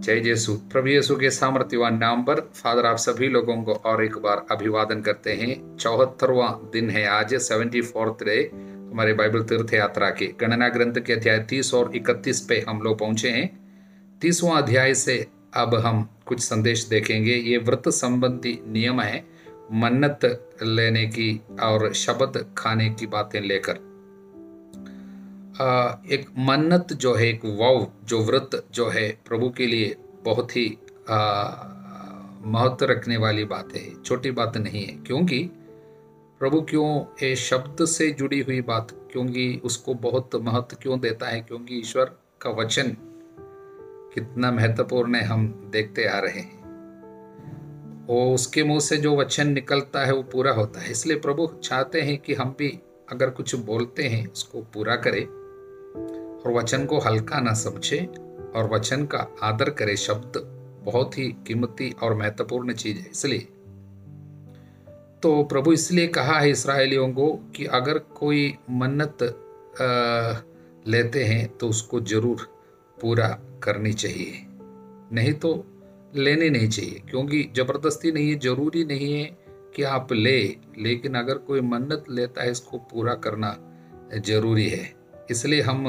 जय यीशु। प्रभु यीशु के सामर्थ्यवान नाम पर फादर आप सभी लोगों को और एक बार अभिवादन करते हैं। 74वां दिन है आज, 74th डे हमारे बाइबल तीर्थ यात्रा के। गणना ग्रंथ के अध्याय 30 और 31 पे हम लोग पहुंचे हैं। 30वां अध्याय से अब हम कुछ संदेश देखेंगे। ये व्रत संबंधी नियम है, मन्नत लेने की और शब्द खाने की बातें लेकर। एक मन्नत जो है, एक वाव जो व्रत जो है प्रभु के लिए बहुत ही महत्व रखने वाली बात है, छोटी बात नहीं है। क्योंकि प्रभु क्यों ये शब्द से जुड़ी हुई बात, क्योंकि उसको बहुत महत्व क्यों देता है? क्योंकि ईश्वर का वचन कितना महत्वपूर्ण है हम देखते आ रहे हैं। वो उसके मुंह से जो वचन निकलता है वो पूरा होता है। इसलिए प्रभु चाहते हैं कि हम भी अगर कुछ बोलते हैं उसको पूरा करें और वचन को हल्का ना समझे और वचन का आदर करे। शब्द बहुत ही कीमती और महत्वपूर्ण चीज है। इसलिए तो प्रभु इसलिए कहा है इसराइलियों को कि अगर कोई मन्नत लेते हैं तो उसको जरूर पूरा करनी चाहिए, नहीं तो लेनी नहीं चाहिए। क्योंकि जबरदस्ती नहीं है, जरूरी नहीं है कि आप लेकिन अगर कोई मन्नत लेता है इसको पूरा करना जरूरी है। इसलिए हम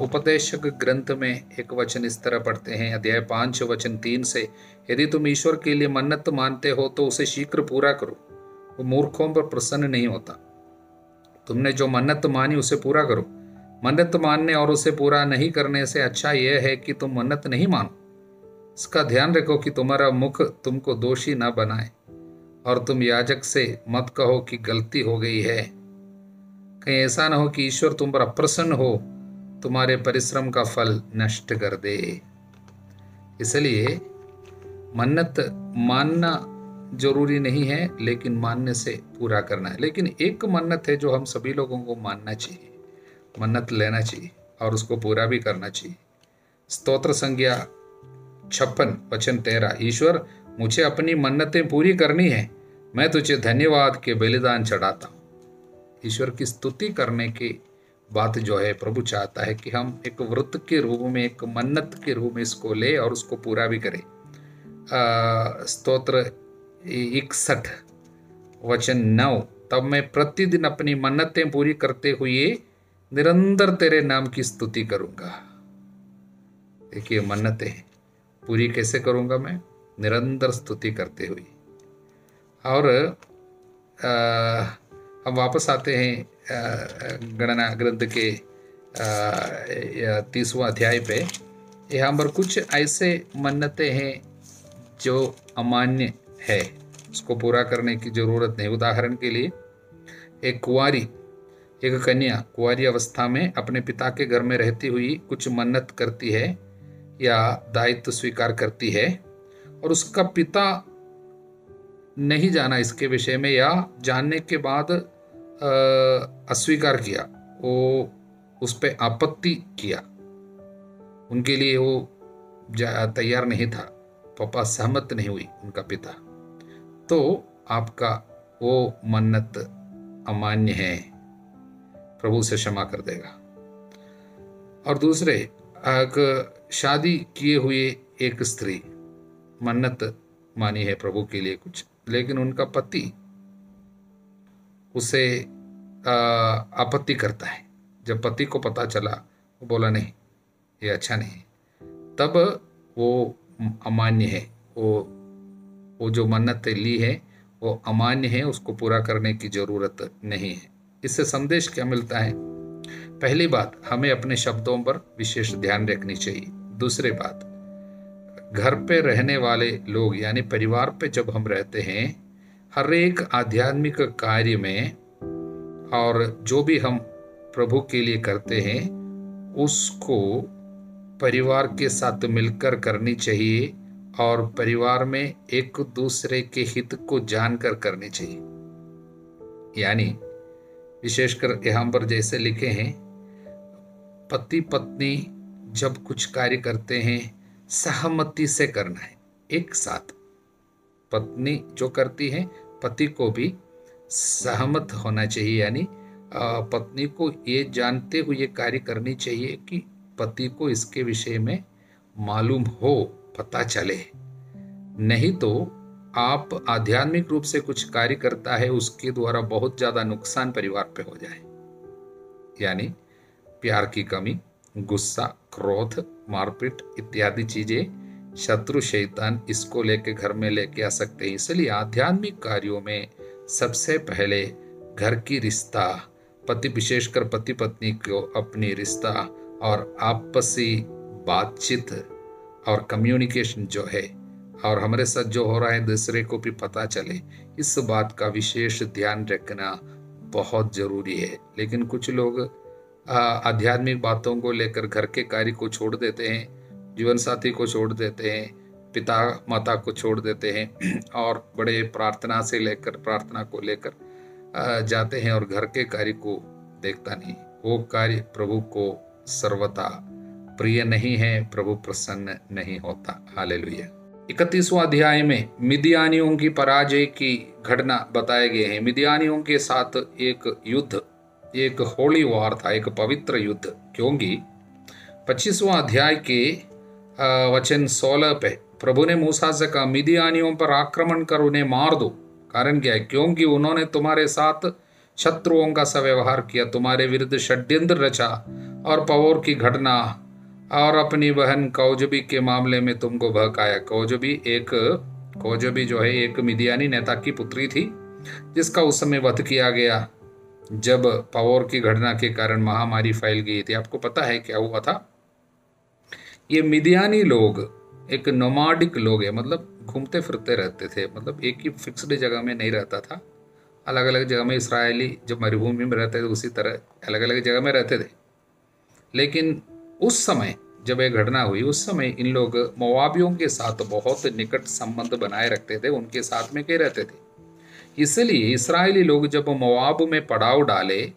उपदेशक ग्रंथ में एक वचन इस तरह पढ़ते हैं, अध्याय 5 वचन 3 से, यदि तुम ईश्वर के लिए मन्नत मानते हो तो उसे शीघ्र पूरा करो, वो मूर्खों पर प्रसन्न नहीं होता। तुमने जो मन्नत मानी उसे पूरा करो। मन्नत मानने और उसे पूरा नहीं करने से अच्छा यह है कि तुम मन्नत नहीं मानो। इसका ध्यान रखो कि तुम्हारा मुख तुमको दोषी न बनाए और तुम याजक से मत कहो कि गलती हो गई है। कहीं ऐसा ना हो कि ईश्वर तुम पर अप्रसन्न हो, तुम्हारे परिश्रम का फल नष्ट कर दे। इसलिए मन्नत मानना जरूरी नहीं है, लेकिन मानने से पूरा करना है। लेकिन एक मन्नत है जो हम सभी लोगों को मानना चाहिए, मन्नत लेना चाहिए और उसको पूरा भी करना चाहिए। स्तोत्र संज्ञा 56 वचन 13, ईश्वर मुझे अपनी मन्नतें पूरी करनी है, मैं तुझे धन्यवाद के बलिदान चढ़ाता हूँ। ईश्वर की स्तुति करने की बात जो है प्रभु चाहता है कि हम एक व्रत के रूप में, एक मन्नत के रूप में इसको ले और उसको पूरा भी करें। स्तोत्र 61 वचन 9, तब मैं प्रतिदिन अपनी मन्नतें पूरी करते हुए निरंतर तेरे नाम की स्तुति करूंगा। देखिए, मन्नतें पूरी कैसे करूंगा मैं? निरंतर स्तुति करते हुए। और हम वापस आते हैं गणना ग्रंथ के 30वां अध्याय पे। यहाँ पर कुछ ऐसे मन्नतें हैं जो अमान्य है, उसको पूरा करने की जरूरत नहीं। उदाहरण के लिए, एक कन्या कुंवारी अवस्था में अपने पिता के घर में रहती हुई कुछ मन्नत करती है या दायित्व स्वीकार करती है और उसका पिता नहीं जाना इसके विषय में, या जानने के बाद अस्वीकार किया, वो उस पर आपत्ति किया, उनके लिए वो तैयार नहीं था, पापा सहमत नहीं हुई उनका पिता, तो आपका वो मन्नत अमान्य है, प्रभु से क्षमा कर देगा। और दूसरे, शादी किए हुए एक स्त्री मन्नत मानी है प्रभु के लिए कुछ, लेकिन उनका पति उसे आपत्ति करता है। जब पति को पता चला, वो बोला नहीं ये अच्छा नहीं, तब वो अमान्य है। वो जो मन्नत ली है वो अमान्य है, उसको पूरा करने की जरूरत नहीं है। इससे संदेश क्या मिलता है? पहली बात, हमें अपने शब्दों पर विशेष ध्यान रखनी चाहिए। दूसरी बात, घर पे रहने वाले लोग यानी परिवार पे जब हम रहते हैं, हर एक आध्यात्मिक कार्य में और जो भी हम प्रभु के लिए करते हैं उसको परिवार के साथ मिलकर करनी चाहिए और परिवार में एक दूसरे के हित को जानकर करनी चाहिए। यानी विशेषकर यहाँ पर जैसे लिखे हैं, पति पत्नी जब कुछ कार्य करते हैं सहमति से करना है, एक साथ। पत्नी जो करती है पति को भी सहमत होना चाहिए, यानी पत्नी को ये जानते हुए कार्य करनी चाहिए कि पति को इसके विषय में मालूम हो, पता चले। नहीं तो आप आध्यात्मिक रूप से कुछ कार्य करता है, उसके द्वारा बहुत ज्यादा नुकसान परिवार पे हो जाए, यानी प्यार की कमी, गुस्सा, क्रोध, मारपीट इत्यादि चीजें शत्रु शैतान इसको लेके घर में लेके आ सकते हैं। इसलिए आध्यात्मिक कार्यों में सबसे पहले घर की रिश्ता, पति विशेषकर पति पत्नी को अपनी रिश्ता और आपसी बातचीत और कम्युनिकेशन जो है, और हमारे साथ जो हो रहा है दूसरे को भी पता चले, इस बात का विशेष ध्यान रखना बहुत जरूरी है। लेकिन कुछ लोग आध्यात्मिक बातों को लेकर घर के कार्य को छोड़ देते हैं, जीवन साथी को छोड़ देते हैं, पिता माता को छोड़ देते हैं और बड़े प्रार्थना को लेकर जाते हैं और घर के कार्य को देखता नहीं। वो कार्य प्रभु को सर्वथा प्रिय नहीं है, प्रभु प्रसन्न नहीं होता। हालेलुया। 31वां अध्याय में मिदियानियों की पराजय की घटना बताए गए हैं। मिदियानियों के साथ एक युद्ध, एक होली वार था, एक पवित्र युद्ध, क्योंकि 25वां अध्याय के वचन 16 पे प्रभु ने मूसा से कहा, मिदियानियों पर आक्रमण कर उन्हें मार दो। कारण क्या है? क्योंकि उन्होंने तुम्हारे साथ शत्रुओं का व्यवहार किया, तुम्हारे विरुद्ध षड्यंत्र रचा और पवोर की घटना और अपनी बहन कौजबी के मामले में तुमको बहकाया। कौजबी जो है एक मिदियानी नेता की पुत्री थी, जिसका उस समय वध किया गया जब पवोर की घटना के कारण महामारी फैल गई थी। आपको पता है क्या हुआ था? ये मिदियानी लोग एक नोमाडिक लोग है, मतलब घूमते फिरते रहते थे, मतलब एक ही फिक्स्ड जगह में नहीं रहता था। अलग अलग जगह में इसराइली जब मरुभूमि में रहते थे उसी तरह अलग अलग जगह में रहते थे। लेकिन उस समय जब यह घटना हुई, उस समय इन लोग मोआबियों के साथ बहुत निकट संबंध बनाए रखते थे, उनके साथ में के रहते थे। इसलिए इस्राएली लोग जब मोआब में पड़ाव डाले,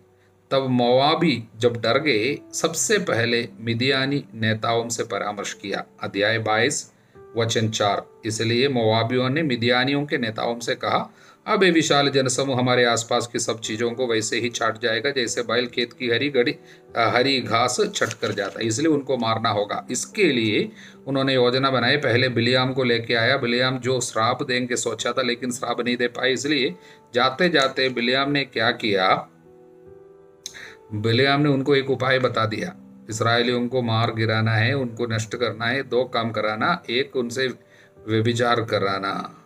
तब मोआबी जब डर गए, सबसे पहले मिदियानी नेताओं से परामर्श किया। अध्याय 22 वचन 4। इसलिए मोआबियों ने मिदियानियों के नेताओं से कहा, अब ये विशाल जनसमूह हमारे आसपास की सब चीजों को वैसे ही छाट जाएगा जैसे बैल खेत की हरी घास छट कर जाता है, इसलिए उनको मारना होगा। इसके लिए उन्होंने योजना बनाई। पहले बिलियाम को लेके आया। बिलियाम जो श्राप देंगे सोचा था, लेकिन श्राप नहीं दे पाए। इसलिए जाते जाते बिलियाम ने क्या किया? बिलियाम ने उनको एक उपाय बता दिया। इसराइलियों को मार गिराना है, उनको नष्ट करना है। दो काम कराना, एक उनसे व्यभिचार कराना,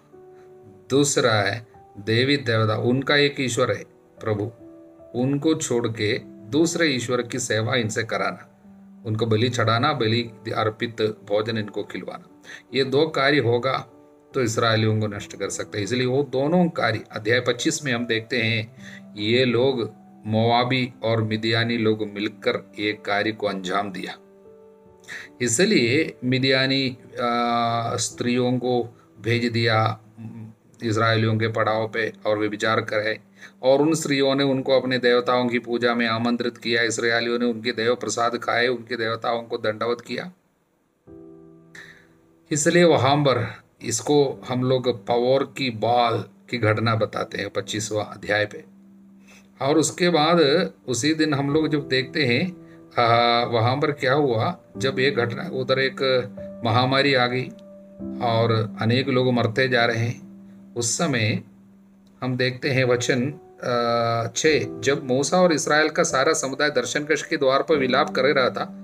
दूसरा है देवी देवता, उनका एक ईश्वर है प्रभु, उनको छोड़ के दूसरे ईश्वर की सेवा इनसे कराना, उनको बलि चढ़ाना, बलि अर्पित भोजन इनको खिलवाना। ये दो कार्य होगा तो इसराइलियों को नष्ट कर सकते हैं। इसलिए वो दोनों कार्य अध्याय 25 में हम देखते हैं, ये लोग मोआबी और मिदियानी लोग मिलकर एक कार्य को अंजाम दिया। इसलिए मिदियानी स्त्रियों को भेज दिया इजरायलियों के पड़ाव पे और वे विचार करे, और उन स्त्रियों ने उनको अपने देवताओं की पूजा में आमंत्रित किया। इस्राएलियों ने उनके देव प्रसाद खाए, उनके देवताओं को दंडवत किया। इसलिए वहां पर इसको हम लोग पवोर की बाल की घटना बताते हैं 25वां अध्याय पे। और उसके बाद उसी दिन हम लोग जब देखते हैं वहां पर क्या हुआ, जब एक घटना, उधर एक महामारी आ गई और अनेक लोग मरते जा रहे हैं। उस समय हम देखते हैं वचन 6, जब मूसा और इस्राएल का सारा समुदाय दर्शन कक्ष के द्वार पर विलाप कर रहा था,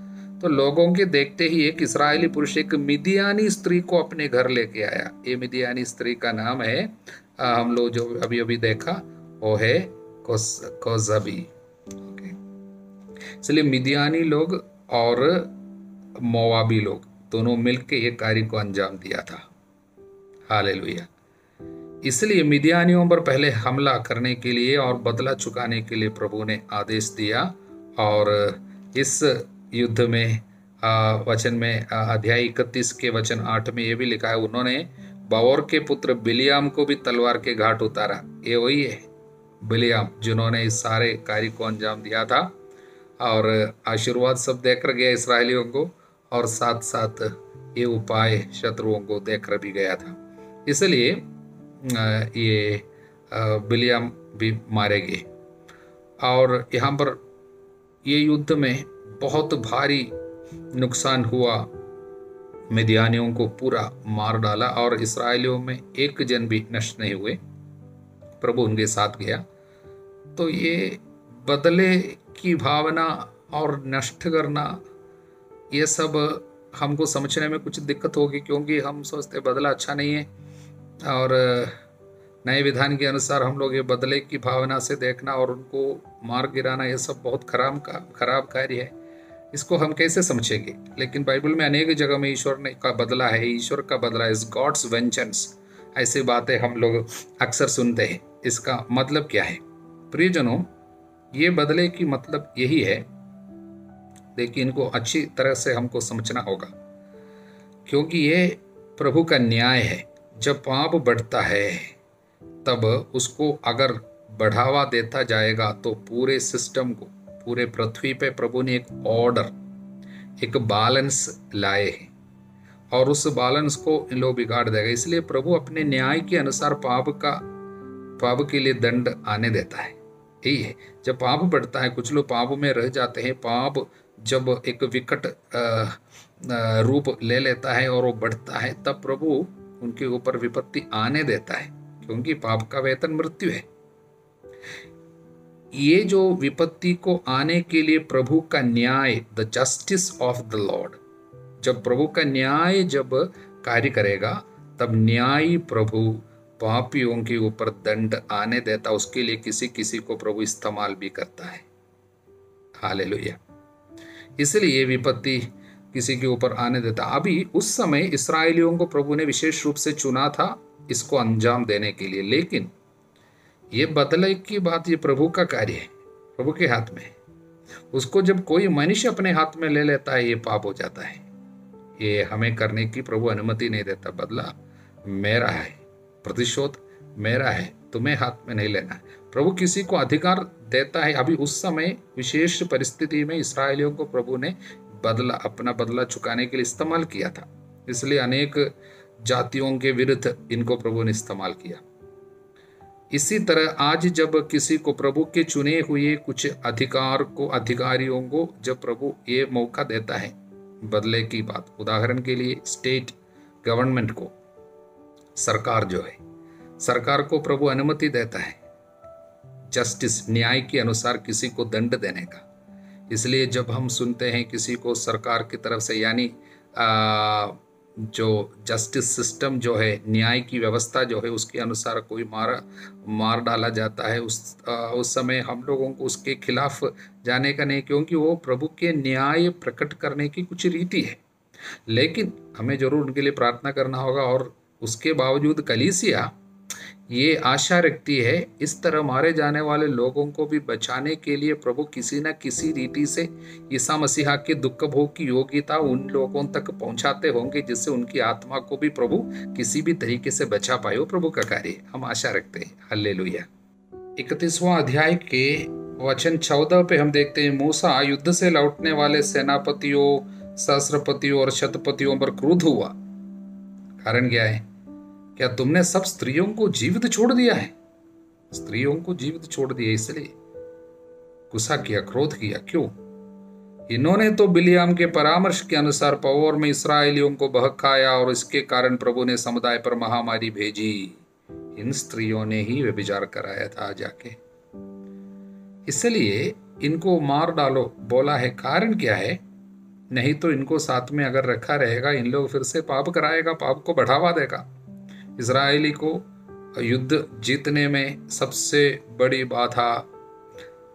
तो लोगों के देखते ही एक इस्राएली पुरुष एक मिदियानी स्त्री को अपने घर लेके आया। ये मिदियानी स्त्री का नाम है, हम लोग जो अभी अभी देखा वो है कोजबी। इसलिए मिदियानी लोग और मोआबी लोग दोनों मिलकर एक कार्य को अंजाम दिया था। हालेलुया। इसलिए मिदियानियों पर पहले हमला करने के लिए और बदला चुकाने के लिए प्रभु ने आदेश दिया। और इस युद्ध में वचन में अध्याय 31 के वचन 8 में यह भी लिखा है, उन्होंने बओर के पुत्र बिलियाम को भी तलवार के घाट उतारा। ये वही है बिलियाम जिन्होंने इस सारे कार्य को अंजाम दिया था, और आशीर्वाद सब देकर गया इसराइलियों को, और साथ साथ ये उपाय शत्रुओं को देकर भी गया था। इसलिए ये बिलियाम भी मारे गए। और यहाँ पर ये युद्ध में बहुत भारी नुकसान हुआ मिद्यानियों को पूरा मार डाला और इस्राएलियों में एक जन भी नष्ट नहीं हुए। प्रभु उनके साथ गया। तो ये बदले की भावना और नष्ट करना, ये सब हमको समझने में कुछ दिक्कत होगी, क्योंकि हम सोचते बदला अच्छा नहीं है, और नए विधान के अनुसार हम लोग ये बदले की भावना से देखना और उनको मार गिराना, ये सब बहुत खराब कार्य है। इसको हम कैसे समझेंगे? लेकिन बाइबल में अनेक जगह में ईश्वर ने का बदला है, ईश्वर का बदला इज गॉड्स वेंजेंस, ऐसी बातें हम लोग अक्सर सुनते हैं। इसका मतलब क्या है प्रियजनों? ये बदले की मतलब यही है, लेकिन इनको अच्छी तरह से हमको समझना होगा, क्योंकि ये प्रभु का न्याय है। जब पाप बढ़ता है तब उसको अगर बढ़ावा देता जाएगा तो पूरे सिस्टम को, पूरे पृथ्वी पे प्रभु ने एक ऑर्डर, एक बैलेंस लाए हैं, और उस बैलेंस को इन लोग बिगाड़ देगा। इसलिए प्रभु अपने न्याय के अनुसार पाप के लिए दंड आने देता है। यही है, जब पाप बढ़ता है, कुछ लोग पाप में रह जाते हैं, पाप जब एक विकट रूप ले लेता है और वो बढ़ता है, तब प्रभु उनके ऊपर विपत्ति आने देता है, क्योंकि पाप का वेतन मृत्यु है। ये जो विपत्ति को आने के लिए प्रभु का न्याय, the justice of the Lord, जब प्रभु का न्याय जब कार्य करेगा, तब न्यायी प्रभु पापियों के ऊपर दंड आने देता। उसके लिए किसी किसी को प्रभु इस्तेमाल भी करता है। हालेलुया। इसलिए ये विपत्ति किसी के ऊपर आने देता। अभी उस समय इस्राएलियों को प्रभु ने विशेष रूप से चुना था इसको अंजाम देने के लिए, लेकिन ये बदले की बात, ये प्रभु का कार्य है, प्रभु के हाथ में। उसको जब कोई मनुष्य अपने हाथ में ले लेता है, ये पाप हो जाता है। ये हमें करने की प्रभु अनुमति नहीं देता। बदला मेरा है, प्रतिशोध मेरा है, तुम्हें हाथ में नहीं लेना है। प्रभु किसी को अधिकार देता है। अभी उस समय विशेष परिस्थिति में इस्राएलियों को प्रभु ने अपना बदला चुकाने के लिए इस्तेमाल किया था। इसलिए अनेक जातियों के विरुद्ध इनको प्रभु ने इस्तेमाल किया। इसी तरह आज जब किसी को प्रभु के चुने हुए कुछ अधिकारियों को जब प्रभु ये मौका देता है बदले की बात, उदाहरण के लिए स्टेट गवर्नमेंट को, सरकार जो है, सरकार को प्रभु अनुमति देता है जस्टिस, न्याय के अनुसार किसी को दंड देने का। इसलिए जब हम सुनते हैं किसी को सरकार की तरफ से, यानी जो जस्टिस सिस्टम जो है, न्याय की व्यवस्था जो है, उसके अनुसार कोई मार डाला जाता है, उस समय हम लोगों को उसके खिलाफ जाने का नहीं, क्योंकि वो प्रभु के न्याय प्रकट करने की कुछ रीति है। लेकिन हमें जरूर उनके लिए प्रार्थना करना होगा। और उसके बावजूद कलीसिया ये आशा रखती है, इस तरह मारे जाने वाले लोगों को भी बचाने के लिए प्रभु किसी न किसी रीति से ईसा मसीहा के दुख भोग की योग्यता उन लोगों तक पहुंचाते होंगे, जिससे उनकी आत्मा को भी प्रभु किसी भी तरीके से बचा पाए। वो प्रभु का कार्य हम आशा रखते हैं। हालेलुया। 31वां अध्याय के वचन 14 पे हम देखते हैं, मूसा युद्ध से लौटने वाले सेनापतियों, सहस्त्रपतियों और शतपतियों पर क्रुद्ध हुआ। कारण क्या है? क्या तुमने सब स्त्रियों को जीवित छोड़ दिया है? स्त्रियों को जीवित छोड़ दिया, इसलिए गुस्सा किया, क्रोध किया। क्यों? इन्होंने तो बिलियाम के परामर्श के अनुसार पवोर में इसराइलियों को बहकाया, और इसके कारण प्रभु ने समुदाय पर महामारी भेजी। इन स्त्रियों ने ही व्यभिचार कराया था जाके, इसलिए इनको मार डालो बोला है। कारण क्या है? नहीं तो इनको साथ में अगर रखा रहेगा, इन लोग फिर से पाप कराएगा, पाप को बढ़ावा देगा। इजरायली को युद्ध जीतने में सबसे बड़ी बाधा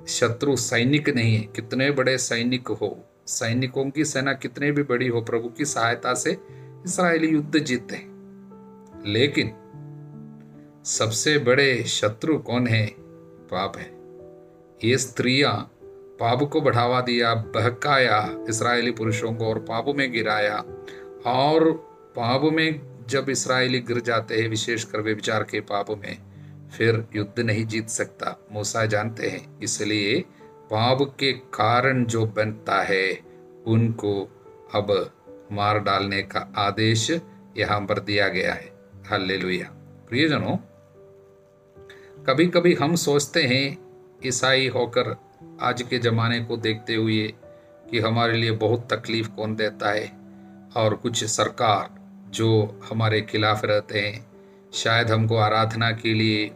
शत्रु सैनिक नहीं है। कितने बड़े सैनिक हो, सैनिकों की सेना कितने भी बड़ी हो, प्रभु की सहायता से इजरायली युद्ध जीते। लेकिन सबसे बड़े शत्रु कौन है? पाप है। ये स्त्रियां पाप को बढ़ावा दिया, बहकाया इजरायली पुरुषों को और पाप में गिराया। और पाप में जब इस्राएली गिर जाते हैं, विशेषकर व्यभिचार के पाप में, फिर युद्ध नहीं जीत सकता। मूसा जानते हैं, इसलिए पाप के कारण जो बनता है उनको अब मार डालने का आदेश यहाँ पर दिया गया है। हालेलुया। प्रियजनों, कभी कभी हम सोचते हैं ईसाई होकर आज के ज़माने को देखते हुए कि हमारे लिए बहुत तकलीफ कौन देता है, और कुछ सरकार जो हमारे खिलाफ रहते हैं, शायद हमको आराधना के लिए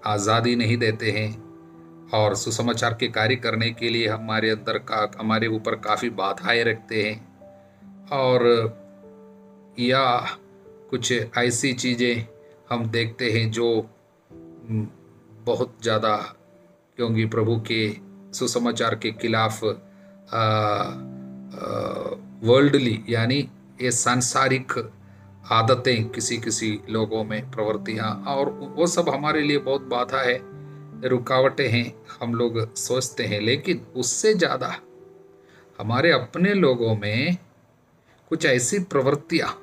आज़ादी नहीं देते हैं और सुसमाचार के कार्य करने के लिए हमारे ऊपर काफ़ी बाधाएं रखते हैं, और या कुछ ऐसी चीज़ें हम देखते हैं जो बहुत ज़्यादा, क्योंकि प्रभु के सुसमाचार के खिलाफ वर्ल्डली यानी ये सांसारिक आदतें किसी किसी लोगों में, प्रवृत्तियाँ, और वो सब हमारे लिए बहुत बाधा है, रुकावटें हैं, हम लोग सोचते हैं। लेकिन उससे ज़्यादा हमारे अपने लोगों में कुछ ऐसी प्रवृत्तियाँ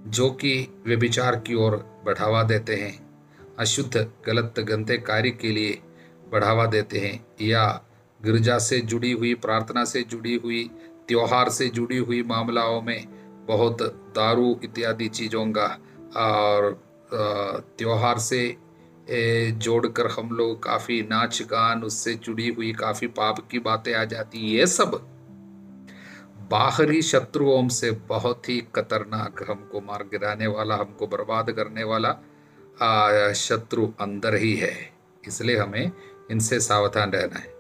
जो कि व्यभिचार की ओर बढ़ावा देते हैं, अशुद्ध गलत गंदे कार्य के लिए बढ़ावा देते हैं, या गिरजा से जुड़ी हुई, प्रार्थना से जुड़ी हुई, त्योहार से जुड़ी हुई मामलाओं में बहुत दारू इत्यादि चीज़ों का, और त्योहार से जोड़कर हम लोग काफ़ी नाच गान, उससे जुड़ी हुई काफ़ी पाप की बातें आ जाती। ये सब बाहरी शत्रुओं से बहुत ही खतरनाक, हमको मार गिराने वाला, हमको बर्बाद करने वाला शत्रु अंदर ही है। इसलिए हमें इनसे सावधान रहना है।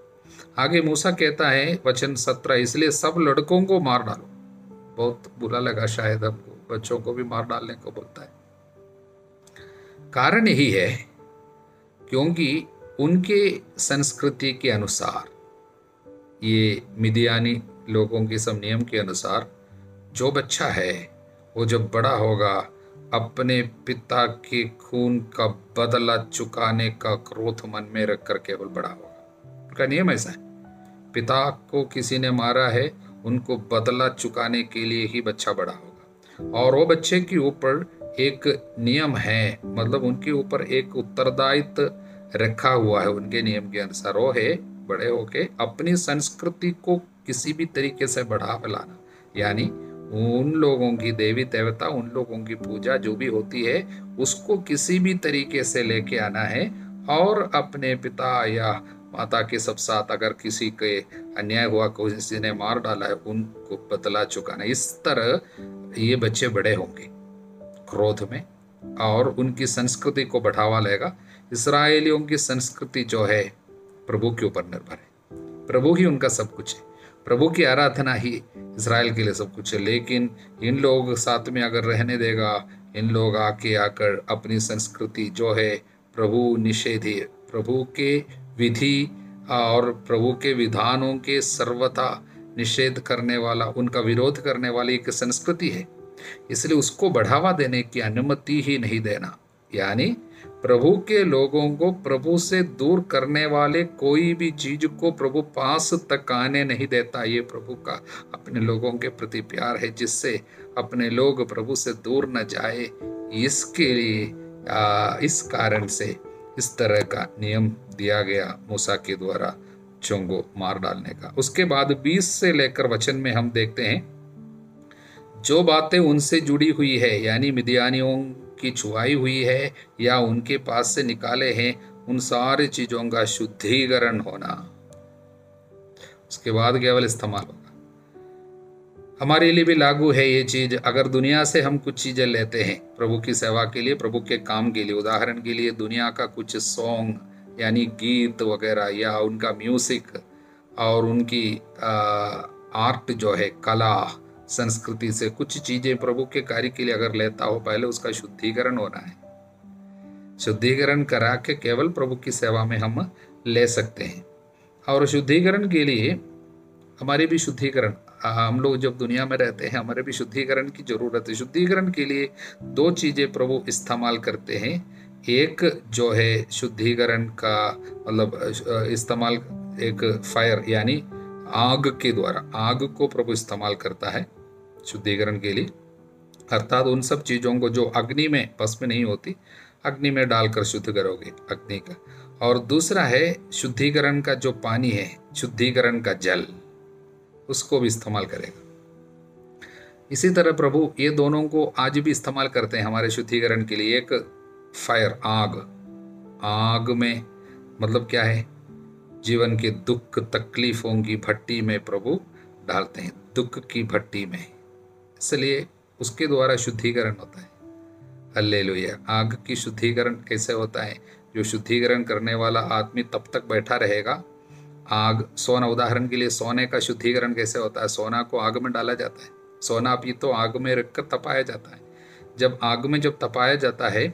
आगे मूसा कहता है वचन 17, इसलिए सब लड़कों को मार डालो। बहुत बुरा लगा शायद हमको, बच्चों को भी मार डालने को बोलता है। कारण यही है क्योंकि उनके संस्कृति के अनुसार, ये मिदियानी लोगों के सब नियम के अनुसार, जो बच्चा है वो जब बड़ा होगा अपने पिता के खून का बदला चुकाने का क्रोध मन में रखकर केवल बड़ा होगा। उनका नियम ऐसा है, पिता को किसी ने मारा है, उनको बदला चुकाने के लिए ही बच्चा बड़ा होगा। और वो बच्चे के ऊपर एक नियम है, मतलब उनके ऊपर एक उत्तरदायित्व रखा हुआ है उनके नियम के अनुसार। वो है बड़े होके अपनी संस्कृति को किसी भी तरीके से बढ़ा लाना, यानी उन लोगों की देवी देवता, उन लोगों की पूजा जो भी होती है, उसको किसी भी तरीके से लेके आना है, और अपने पिता या माता के सब साथ अगर किसी के अन्याय हुआ, किसी ने मार डाला है, उनको बदला चुकाना। इस तरह ये बच्चे बड़े होंगे क्रोध में, और उनकी संस्कृति को बढ़ावा लेगा। इस्राएलियों की संस्कृति जो है प्रभु के ऊपर निर्भर है, प्रभु ही उनका सब कुछ है, प्रभु की आराधना ही इस्राएल के लिए सब कुछ है। लेकिन इन लोग साथ में अगर रहने देगा, इन लोग आकर अपनी संस्कृति जो है प्रभु निषेधी, प्रभु के विधि और प्रभु के विधानों के सर्वथा निषेध करने वाला, उनका विरोध करने वाली एक संस्कृति है, इसलिए उसको बढ़ावा देने की अनुमति ही नहीं देना। यानी प्रभु के लोगों को प्रभु से दूर करने वाले कोई भी चीज को प्रभु पास तक आने नहीं देता। ये प्रभु का अपने लोगों के प्रति प्यार है, जिससे अपने लोग प्रभु से दूर न जाए। इसके लिए इस कारण से इस तरह का नियम दिया गया मूसा के द्वारा बच्चों को मार डालने का। उसके बाद 20 से लेकर वचन में हम देखते हैं, जो बातें उनसे जुड़ी हुई है, यानी मिदियानियों की छुआई हुई है या उनके पास से निकाले हैं, उन सारी चीजों का शुद्धिकरण होना, उसके बाद केवल इस्तेमाल होगा। हमारे लिए भी लागू है ये चीज। अगर दुनिया से हम कुछ चीजें लेते हैं प्रभु की सेवा के लिए, प्रभु के काम के लिए, उदाहरण के लिए दुनिया का कुछ सॉन्ग यानी गीत वगैरह, या उनका म्यूजिक और उनकी आर्ट जो है, कला संस्कृति से कुछ चीजें प्रभु के कार्य के लिए अगर लेता हो, पहले उसका शुद्धिकरण होना है। शुद्धिकरण करा के केवल प्रभु की सेवा में हम ले सकते हैं। और शुद्धिकरण के लिए हमारे भी शुद्धिकरण, हम लोग जब दुनिया में रहते हैं, हमारे भी शुद्धिकरण की जरूरत है। शुद्धिकरण के लिए 2 चीजें प्रभु इस्तेमाल करते हैं। एक जो है शुद्धिकरण का मतलब इस्तेमाल, एक फायर यानी आग के द्वारा, आग को प्रभु इस्तेमाल करता है शुद्धिकरण के लिए, अर्थात उन सब चीजों को जो अग्नि में भस्म नहीं होती, अग्नि में डालकर शुद्ध करोगे अग्नि का। और दूसरा है शुद्धिकरण का जो पानी है, शुद्धिकरण का जल, उसको भी इस्तेमाल करेगा। इसी तरह प्रभु ये दोनों को आज भी इस्तेमाल करते हैं हमारे शुद्धिकरण के लिए। एक फायर, आग, आग में मतलब क्या है, जीवन के दुख तकलीफों की भट्टी में प्रभु डालते हैं, दुख की भट्टी में, इसलिए उसके द्वारा शुद्धिकरण होता है। हालेलुया। आग की शुद्धिकरण कैसे होता है? जो शुद्धिकरण करने वाला आदमी तब तक बैठा रहेगा। आग, सोना, उदाहरण के लिए सोने का शुद्धिकरण कैसे होता है? सोना को आग में डाला जाता है, सोना भी तो आग में रखकर तपाया जाता है। जब आग में जब तपाया जाता है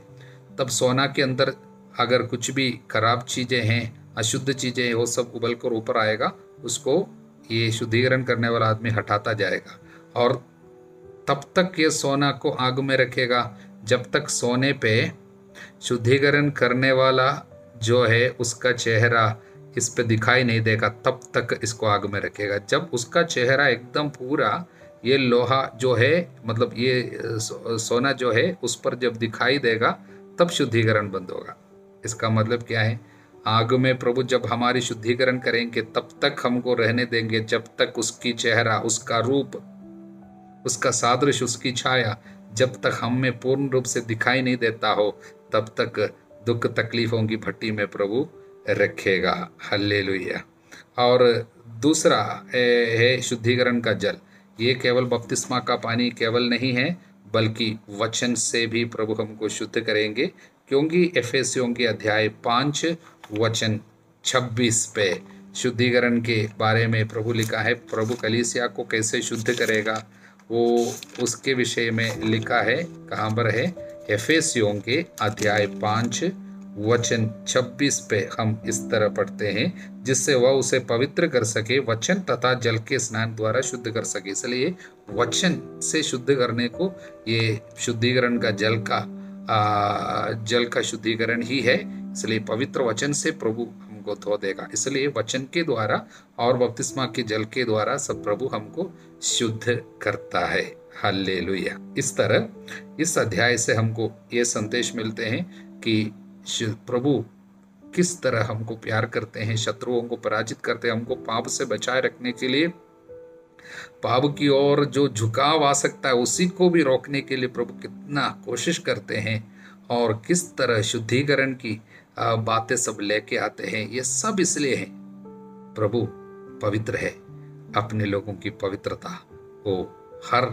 तब सोना के अंदर अगर कुछ भी खराब चीजें हैं, अशुद्ध चीजें हैं, वो सब उबल कर ऊपर आएगा। उसको ये शुद्धिकरण करने वाला आदमी हटाता जाएगा और तब तक ये सोना को आग में रखेगा जब तक सोने पे शुद्धिकरण करने वाला जो है उसका चेहरा इस पे दिखाई नहीं देगा, तब तक इसको आग में रखेगा। जब उसका चेहरा एकदम पूरा ये लोहा जो है, मतलब ये सोना जो है उस पर जब दिखाई देगा तब शुद्धिकरण बंद होगा। इसका मतलब क्या है? आग में प्रभु जब हमारी शुद्धिकरण करेंगे तब तक हमको रहने देंगे जब तक उसकी चेहरा, उसका रूप, उसका सादृश्य, उसकी छाया जब तक हम में पूर्ण रूप से दिखाई नहीं देता हो, तब तक दुख तकलीफों की भट्टी में प्रभु रखेगा। हालेलुया। और दूसरा है शुद्धिकरण का जल। ये केवल बपतिस्मा का पानी केवल नहीं है, बल्कि वचन से भी प्रभु हमको शुद्ध करेंगे, क्योंकि एफेसियों के अध्याय 5 वचन 26 पे शुद्धिकरण के बारे में प्रभु लिखा है। प्रभु कलीसिया को कैसे शुद्ध करेगा वो उसके विषय में लिखा है। कहाँ पर है? एफेसियों के अध्याय 5 वचन 26 पे हम इस तरह पढ़ते हैं, जिससे वह उसे पवित्र कर सके, वचन तथा जल के स्नान द्वारा शुद्ध कर सके। इसलिए वचन से शुद्ध करने को ये शुद्धिकरण का जल का शुद्धिकरण ही है। इसलिए पवित्र वचन से प्रभु हमको धो देगा। इसलिए वचन के द्वारा और बपतिस्मा के जल के द्वारा सब प्रभु हमको शुद्ध करता है। हालेलुया। इस तरह इस अध्याय से हमको ये संदेश मिलते हैं कि प्रभु किस तरह हमको प्यार करते हैं, शत्रुओं को पराजित करते हैं, हमको पाप से बचाए रखने के लिए, पाप की ओर जो झुकाव आ सकता है उसी को भी रोकने के लिए प्रभु कितना कोशिश करते हैं, और किस तरह शुद्धिकरण की बातें सब लेके आते हैं। ये सब इसलिए है प्रभु पवित्र है, अपने लोगों की पवित्रता वो हर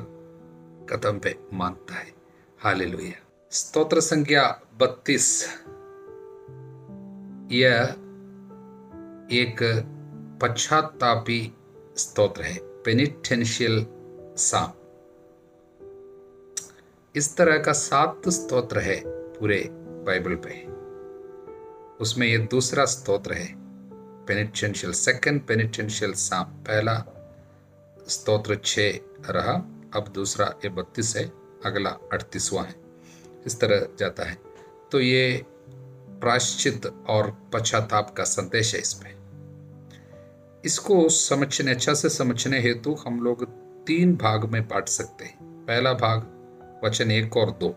कदम पे मानता है। हालेलुया। स्तोत्र संख्या 32 यह एक पश्चातापी स्तोत्र है, पेनिटेंशियल साम। इस तरह का 7 स्तोत्र है पूरे बाइबल पे। उसमें ये दूसरा स्तोत्र है, पेनिटेंशियल, सेकंड पेनिटेंशियल साम। पहला स्तोत्र 6 रहा, अब दूसरा ये 32 है, अगला 38वां है। इस तरह जाता है। तो ये प्रायश्चित और पश्चाताप का संदेश है इसमें। इसको समझने, अच्छा से समझने हेतु हम लोग 3 भाग में बांट सकते हैं। पहला भाग वचन 1 और 2,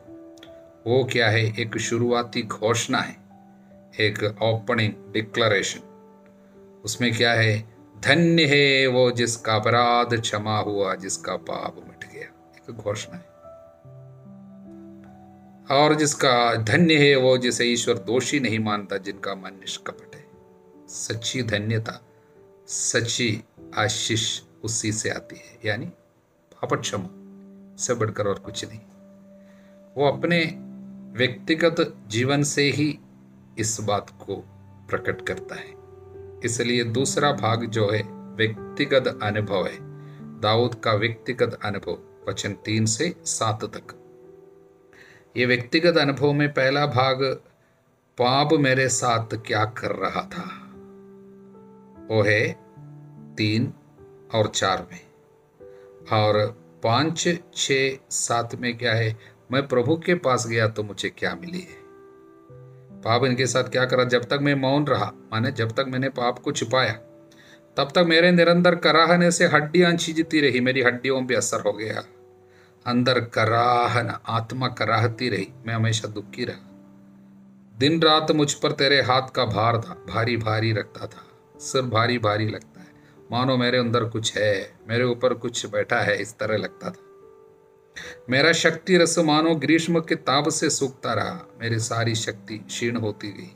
वो क्या है? एक शुरुआती घोषणा है, एक ओपनिंग डिक्लेरेशन। उसमें क्या है? धन्य है वो जिसका अपराध क्षमा हुआ, जिसका पाप मिट गया। एक घोषणा है। और जिसका धन्य है वो जिसे ईश्वर दोषी नहीं मानता, जिनका मन निष्कपट है। सच्ची धन्यता, सच्ची आशीष उसी से आती है, यानी पाप क्षमा से बढ़कर और कुछ नहीं। वो अपने व्यक्तिगत जीवन से ही इस बात को प्रकट करता है। इसलिए दूसरा भाग जो है व्यक्तिगत अनुभव है, दाऊद का व्यक्तिगत अनुभव, वचन 3 से 7 तक। ये व्यक्तिगत अनुभव में पहला भाग पाप मेरे साथ क्या कर रहा था, वो है 3 और 4 में। और 5, 6, 7 में क्या है? मैं प्रभु के पास गया तो मुझे क्या मिली है। पाप इनके साथ क्या करा? जब तक मैं मौन रहा, माने जब तक मैंने पाप को छिपाया, तब तक मेरे निरंतर कराहने से हड्डियां छीजती रही, मेरी हड्डियों पे असर हो गया। अंदर कराहना, आत्मा कराहती रही, मैं हमेशा दुखी रहा। दिन रात मुझ पर तेरे हाथ का भार था, भारी भारी लगता था, सिर भारी भारी लगता है, मानो मेरे अंदर कुछ है, मेरे ऊपर कुछ बैठा है, इस तरह लगता था। मेरा शक्ति रस मानो ग्रीष्म के ताप से सूखता रहा, मेरी सारी शक्ति क्षीण होती गई।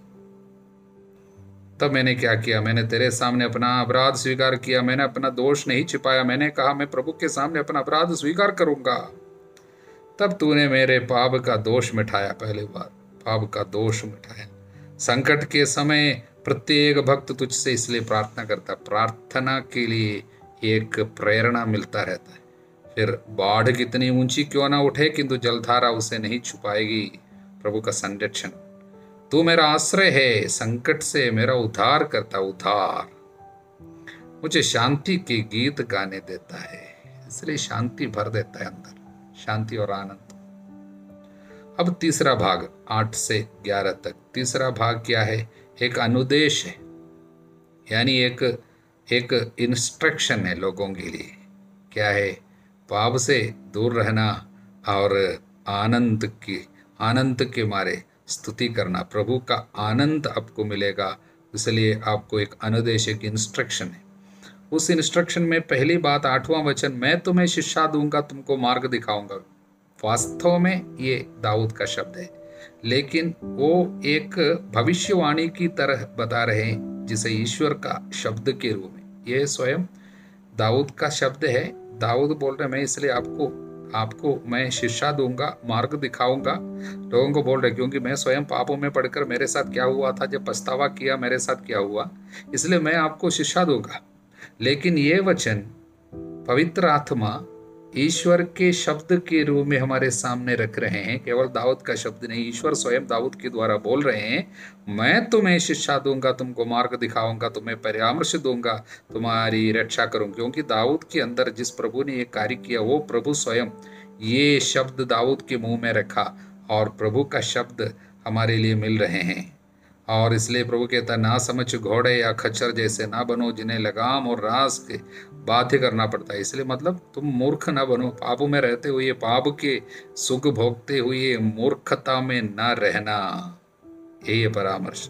तब मैंने क्या किया, मैंने तेरे सामने अपना अपराध स्वीकार किया, मैंने अपना दोष नहीं छिपाया, मैंने कहा मैं प्रभु के सामने अपना अपराध स्वीकार करूंगा। तब तूने मेरे पाप का दोष मिटाया, पहली बार पाप का दोष मिटाया। संकट के समय प्रत्येक भक्त तुझसे इसलिए प्रार्थना करता, प्रार्थना के लिए एक प्रेरणा मिलता रहता है। फिर बाढ़ कितनी ऊंची क्यों ना उठे, किंतु जलधारा उसे नहीं छुपाएगी। प्रभु का संरक्षण, तू मेरा आश्रय है, संकट से मेरा उद्धार करता, उद्धार मुझे शांति के गीत गाने देता है, इसलिए शांति भर देता है अंदर, शांति और आनंद। अब तीसरा भाग 8 से 11 तक। तीसरा भाग क्या है, एक अनुदेश है, यानी एक इंस्ट्रक्शन है लोगों के लिए। क्या है, पाप से दूर रहना और आनंद के मारे स्तुति करना, प्रभु का आनंद आपको मिलेगा। इसलिए आपको एक अनुदेश, एक इंस्ट्रक्शन है। उस इंस्ट्रक्शन में पहली बात 8वां वचन, मैं तुम्हें शिक्षा दूंगा, तुमको मार्ग दिखाऊंगा। वास्तव में ये दाऊद का शब्द है, लेकिन वो एक भविष्यवाणी की तरह बता रहे हैं, जिसे ईश्वर का शब्द के रूप में। ये स्वयं दाऊद का शब्द है। दाऊद बोल रहे, मैं इसलिए आपको मैं शिक्षा दूंगा, मार्ग दिखाऊंगा। लोगों को बोल रहे क्योंकि मैं स्वयं पापों में पड़कर मेरे साथ क्या हुआ था, जब पछतावा किया मेरे साथ क्या हुआ, इसलिए मैं आपको शिक्षा दूंगा। लेकिन ये वचन पवित्र आत्मा ईश्वर के शब्द के रूप में हमारे सामने रख रहे हैं। केवल दाऊद का शब्द नहीं, ईश्वर स्वयं दाऊद के द्वारा बोल रहे हैं, मैं तुम्हें शिक्षा दूंगा, तुमको मार्ग दिखाऊंगा, तुम्हें परामर्श दूंगा, तुम्हारी रक्षा करूंगा। क्योंकि दाऊद के अंदर जिस प्रभु ने ये कार्य किया, वो प्रभु स्वयं ये शब्द दाऊद के मुंह में रखा, और प्रभु का शब्द हमारे लिए मिल रहे हैं। और इसलिए प्रभु कहता, ना समझ घोड़े या खच्चर जैसे ना बनो, जिन्हें लगाम और रास के बाध्य करना पड़ता है। इसलिए मतलब तुम मूर्ख ना बनो, पापों में रहते हुए, पाप के सुख भोगते हुए मूर्खता में ना रहना, यही है परामर्श।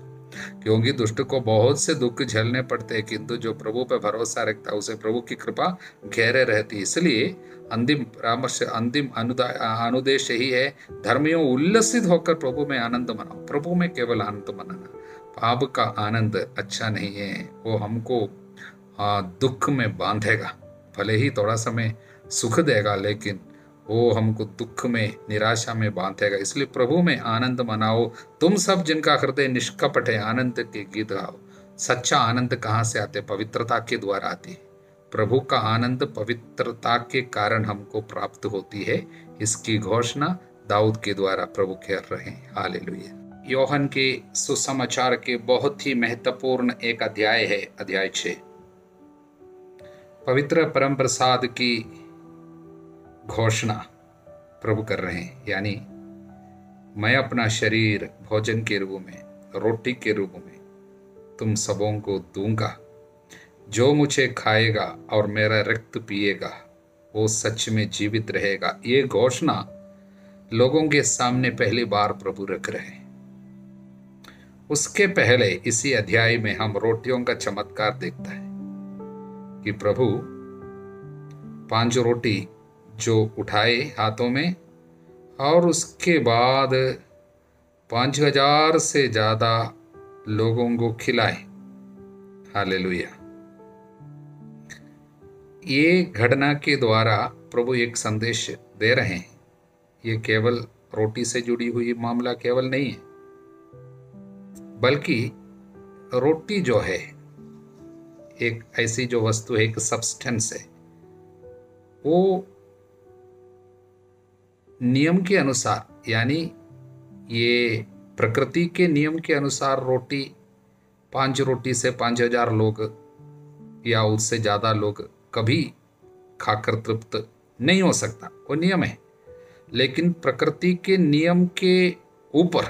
क्योंकि दुष्ट को बहुत से दुख झेलने पड़ते हैं, किंतु जो प्रभु पर भरोसा रखता है उसे प्रभु की कृपा घेरे रहती है। इसलिए अंतिम परामर्श, अंतिम अनुदेश यही है, धर्मियों उल्लसित होकर प्रभु में आनंद मनाओ। प्रभु में केवल आनंद मनाना, पाप का आनंद अच्छा नहीं है, वो हमको दुख में बांधेगा। भले ही थोड़ा समय सुख देगा, लेकिन वो हमको दुख में, निराशा में बांधेगा। इसलिए प्रभु में आनंद मनाओ, तुम सब जिनका हृदय निष्कपट है, आनंद के गीत गाओ। सच्चा आनंद कहाँ से आते? पवित्रता के द्वारा आती। प्रभु का आनंद पवित्रता के कारण हमको प्राप्त होती है। इसकी घोषणा दाऊद के द्वारा प्रभु कर रहे हैं। हालेलुया। योहन के सुसमाचार के बहुत ही महत्वपूर्ण एक अध्याय है, अध्याय 6। पवित्र परम प्रसाद की घोषणा प्रभु कर रहे हैं, यानी मैं अपना शरीर भोजन के रूप में, रोटी के रूप में तुम सबों को दूंगा। जो मुझे खाएगा और मेरा रक्त पिएगा, वो सच में जीवित रहेगा। ये घोषणा लोगों के सामने पहली बार प्रभु रख रहे हैं। उसके पहले इसी अध्याय में हम रोटियों का चमत्कार देखता है कि प्रभु 5 रोटी जो उठाए हाथों में, और उसके बाद 5000 से ज्यादा लोगों को खिलाए। हालेलुया। ये घटना के द्वारा प्रभु एक संदेश दे रहे हैं। ये केवल रोटी से जुड़ी हुई मामला केवल नहीं है, बल्कि रोटी जो है एक ऐसी जो वस्तु है, एक सब्सटेंस है, वो नियम के अनुसार, यानी ये प्रकृति के नियम के अनुसार रोटी, 5 रोटी से 5000 लोग या उससे ज़्यादा लोग कभी खाकर तृप्त नहीं हो सकता, वो नियम है। लेकिन प्रकृति के नियम के ऊपर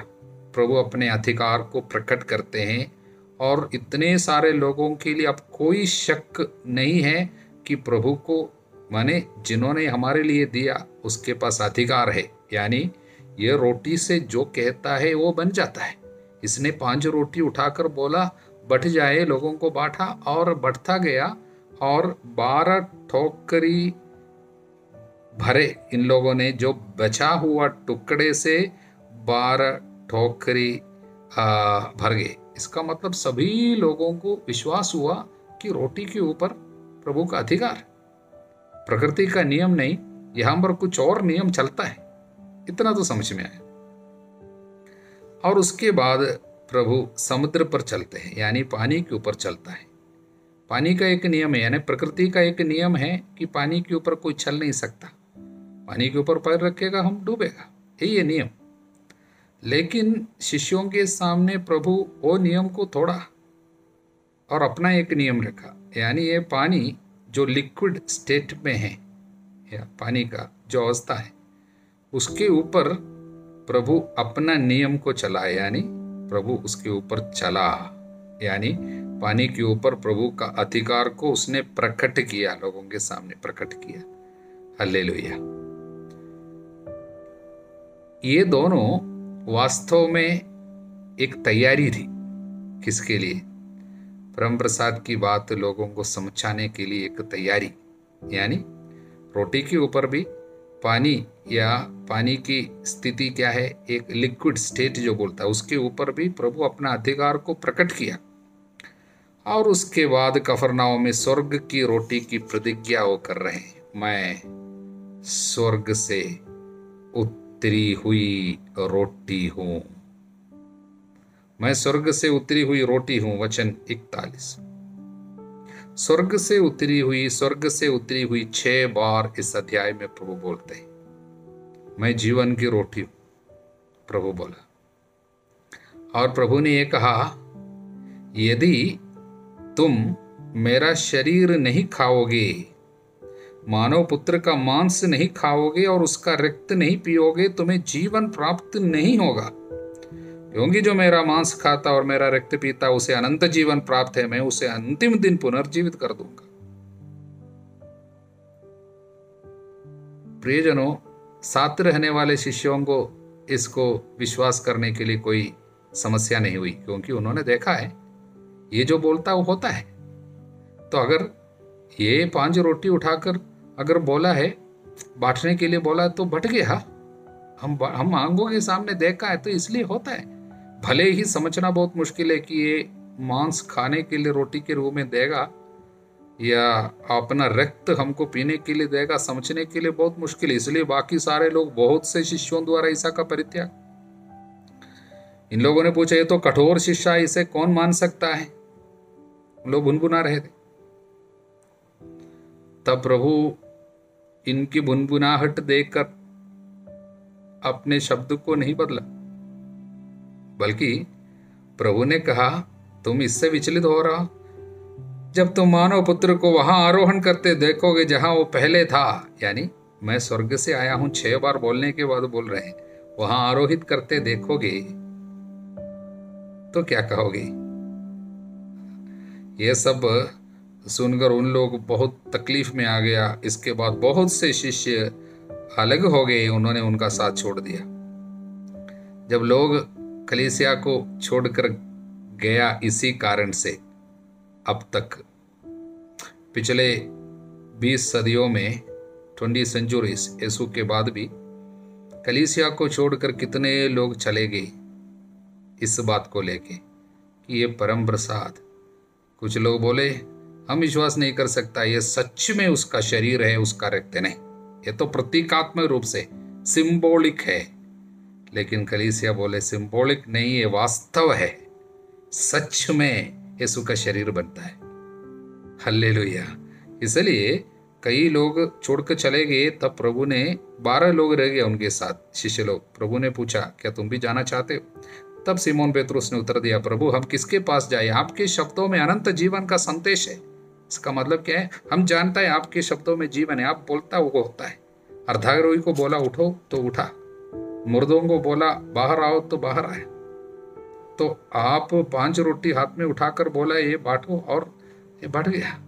प्रभु अपने अधिकार को प्रकट करते हैं, और इतने सारे लोगों के लिए अब कोई शक नहीं है कि प्रभु को, माने जिन्होंने हमारे लिए दिया, उसके पास अधिकार है। यानी ये रोटी से जो कहता है वो बन जाता है। इसने 5 रोटी उठाकर बोला बढ़ जाए, लोगों को बांटा और बढ़ता गया, और 12 ठोकरी भरे। इन लोगों ने जो बचा हुआ टुकड़े से 12 ठोकरी भर गए। इसका मतलब सभी लोगों को विश्वास हुआ कि रोटी के ऊपर प्रभु का अधिकार, प्रकृति का नियम नहीं, यहां पर कुछ और नियम चलता है। इतना तो समझ में आया। और उसके बाद प्रभु समुद्र पर चलते हैं, यानी पानी के ऊपर चलता है। पानी का एक नियम है, यानी प्रकृति का एक नियम है कि पानी के ऊपर कोई चल नहीं सकता, पानी के ऊपर पैर रखेगा हम डूबेगा, यही है नियम। लेकिन शिष्यों के सामने प्रभु वो नियम को तोड़ा और अपना एक नियम रखा, यानी ये पानी जो लिक्विड स्टेट में है, या पानी का जो अवस्था है, उसके ऊपर प्रभु अपना नियम को चलाए, यानी प्रभु उसके ऊपर चला, यानी पानी के ऊपर प्रभु का अधिकार को उसने प्रकट किया, लोगों के सामने प्रकट किया। हालेलुया। ये दोनों वास्तव में एक तैयारी थी। किसके लिए? परम प्रसाद की बात लोगों को समझाने के लिए एक तैयारी, यानी रोटी के ऊपर भी पानी, या पानी की स्थिति क्या है, एक लिक्विड स्टेट जो बोलता है, उसके ऊपर भी प्रभु अपना अधिकार को प्रकट किया। और उसके बाद कफरनाओं में स्वर्ग की रोटी की प्रतिज्ञा वो कर रहे हैं, मैं स्वर्ग से उतरी हुई रोटी हूं, मैं स्वर्ग से उतरी हुई रोटी हूं। वचन 41। स्वर्ग से उतरी हुई, स्वर्ग से उतरी हुई 6 बार इस अध्याय में प्रभु बोलते हैं। मैं जीवन की रोटी हूं, प्रभु बोला। और प्रभु ने यह कहा, यदि तुम मेरा शरीर नहीं खाओगे, मानव पुत्र का मांस नहीं खाओगे और उसका रक्त नहीं पियोगे, तुम्हें जीवन प्राप्त नहीं होगा। क्योंकि जो मेरा मांस खाता और मेरा रक्त पीता उसे अनंत जीवन प्राप्त है, मैं उसे अंतिम दिन पुनर्जीवित कर दूंगा। प्रियजनों, साथ रहने वाले शिष्यों को इसको विश्वास करने के लिए कोई समस्या नहीं हुई, क्योंकि उन्होंने देखा है ये जो बोलता है वो होता है। तो अगर ये 5 रोटी उठाकर अगर बोला है, बांटने के लिए बोला, तो बट गया। हम आंखों के सामने देखा है, तो इसलिए होता है। भले ही समझना बहुत मुश्किल है कि ये मांस खाने के लिए रोटी के रूप में देगा या अपना रक्त हमको पीने के लिए देगा, समझने के लिए बहुत मुश्किल है। इसलिए बाकी सारे लोग, बहुत से शिष्यों द्वारा ईसा का परित्याग। इन लोगों ने पूछा, ये तो कठोर शिक्षा, इसे कौन मान सकता है? लोग भुनभुना रहे थे। तब प्रभु इनकी भुनभुनाहट देखकर अपने शब्द को नहीं बदला, बल्कि प्रभु ने कहा, तुम इससे विचलित हो रहा, जब तुम मानव पुत्र को वहां आरोहण करते देखोगे जहां वो पहले था, यानी मैं स्वर्ग से आया हूं 6 बार बोलने के बाद बोल रहे हैं, वहां आरोहित करते देखोगे तो क्या कहोगे? ये सब सुनकर उन लोग बहुत तकलीफ में आ गया। इसके बाद बहुत से शिष्य अलग हो गए, उन्होंने उनका साथ छोड़ दिया। जब लोग कलीसिया को छोड़कर गया इसी कारण से, अब तक पिछले 20 सदियों में, 20 सेंचुरीज यीशु के बाद भी कलीसिया को छोड़कर कितने लोग चले गए इस बात को लेके कि ये परम प्रसाद। कुछ लोग बोले, हम विश्वास नहीं कर सकता, ये सच में उसका शरीर है, उसका रक्त नहीं, ये तो प्रतीकात्मक रूप से सिंबॉलिक है। लेकिन कलीसिया बोले, सिंबॉलिक नहीं, ये वास्तव है, सच में यीशु का शरीर बनता है। हालेलुया। इसलिए कई लोग छोड़कर चले गए। तब प्रभु ने 12 लोग रह गए उनके साथ, शिष्य लोग। प्रभु ने पूछा, क्या तुम भी जाना चाहते हो? तब सिमोन पेत्रुस ने उत्तर दिया, प्रभु हम किसके पास जाए? आपके शब्दों में अनंत जीवन का संदेश है। इसका मतलब क्या है? हम जानता है आपके शब्दों में जीवन है, आप बोलता वो होता है। अर्धांगरोही को बोला उठो तो उठा, मुर्दों को बोला बाहर आओ तो बाहर आए। तो आप 5 रोटी हाथ में उठाकर बोला ये बांटो, और ये बढ़ गया।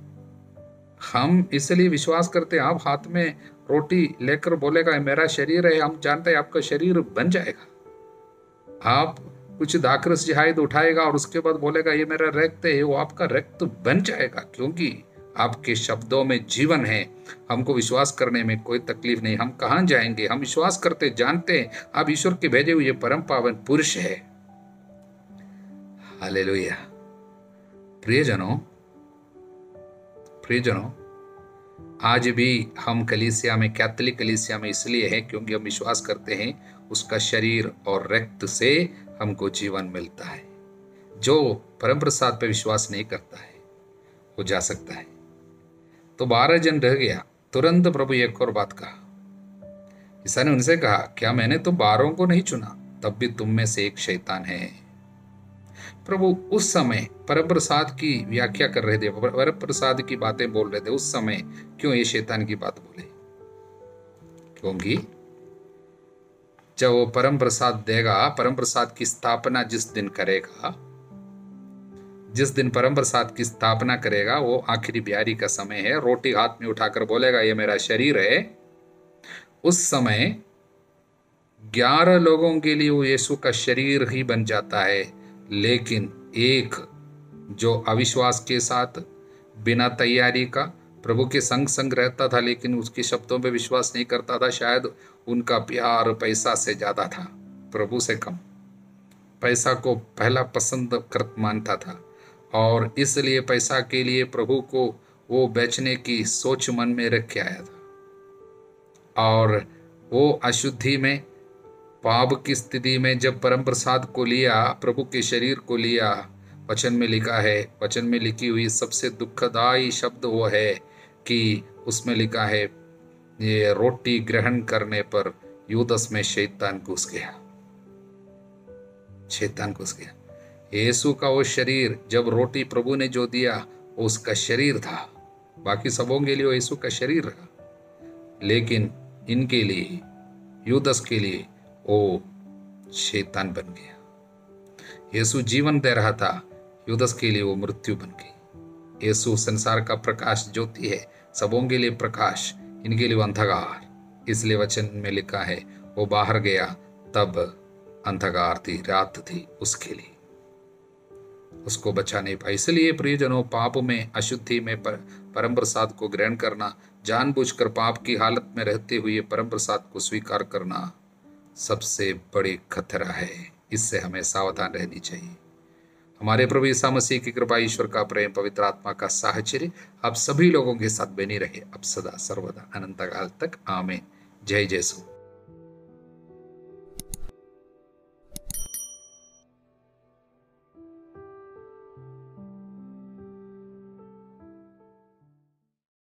हम इसलिए विश्वास करते हैं, आप हाथ में रोटी लेकर बोलेगा मेरा शरीर है, हम जानते हैं आपका शरीर बन जाएगा। आप कुछ दाखरस जहायद उठाएगा और उसके बाद बोलेगा ये मेरा रक्त है, वो आपका रक्त बन जाएगा, क्योंकि आपके शब्दों में जीवन है। हमको विश्वास करने में कोई तकलीफ नहीं। हम कहाँ जाएंगे? हम विश्वास करते, जानते हैं आप ईश्वर के भेजे हुए परम पावन पुरुष है। हालेलुया। प्रियजनों, आज भी हम कलीसिया में, कैथोलिक कलीसिया में इसलिए हैं क्योंकि हम विश्वास करते हैं उसका शरीर और रक्त से हमको जीवन मिलता है। जो परम प्रसाद पे विश्वास नहीं करता है वो जा सकता है। तो 12 जन रह गया। तुरंत प्रभु एक और बात कहा। ईसा ने उनसे कहा, क्या मैंने तो 12 को नहीं चुना? तब भी तुम में से एक शैतान है। प्रभु उस समय परम प्रसाद की व्याख्या कर रहे थे, परम प्रसाद की बातें बोल रहे थे। उस समय क्यों ये शैतान की बात बोले? क्योंकि जब वो परम प्रसाद देगा, परम प्रसाद की स्थापना जिस दिन करेगा, जिस दिन परम प्रसाद की स्थापना करेगा, वो आखिरी बिहारी का समय है। रोटी हाथ में उठाकर बोलेगा, ये मेरा शरीर है। उस समय 11 लोगों के लिए वो यीशु का शरीर ही बन जाता है। लेकिन एक जो अविश्वास के साथ, बिना तैयारी का प्रभु के संग संग रहता था, लेकिन उसके शब्दों पे विश्वास नहीं करता था, शायद उनका प्यार पैसा से ज्यादा था, प्रभु से कम। पैसा को पहला पसंद कर मानता था और इसलिए पैसा के लिए प्रभु को वो बेचने की सोच मन में रख के आया था। और वो अशुद्धि में, पाप की स्थिति में जब परम प्रसाद को लिया, प्रभु के शरीर को लिया, वचन में लिखा है, वचन में लिखी हुई सबसे दुखदाई शब्द वो है कि उसमें लिखा है, ये रोटी ग्रहण करने पर यूदस में शैतान घुस गया। शैतान घुस गया। यीशु का वो शरीर, जब रोटी प्रभु ने जो दिया वो उसका शरीर था। बाकी सबों के लिए वो यीशु का शरीर रहा, लेकिन इनके लिए, यूदस के लिए वो शैतान बन गया। यीशु जीवन दे रहा था, यूदस के लिए वो मृत्यु बन गई। यीशु संसार का प्रकाश, ज्योति है, सबों के लिए प्रकाश, इनके लिए अंधकार। इसलिए वचन में लिखा है, वो बाहर गया तब अंधकार थी, रात थी उसके लिए, उसको बचा नहीं पाया। इसलिए प्रियजनों, पाप में, अशुद्धि में परम प्रसाद को ग्रहण करना, जानबूझकर पाप की हालत में रहते हुए परम प्रसाद को स्वीकार करना सबसे बड़ी खतरा है। इससे हमें सावधान रहनी चाहिए। हमारे प्रभु यीशु मसीह की कृपा, ईश्वर का प्रेम, पवित्र आत्मा का साहचर्य आप सभी लोगों के साथ बनी रहे, अब सदा सर्वदा अनंत काल तक। आमीन। जय यीशु।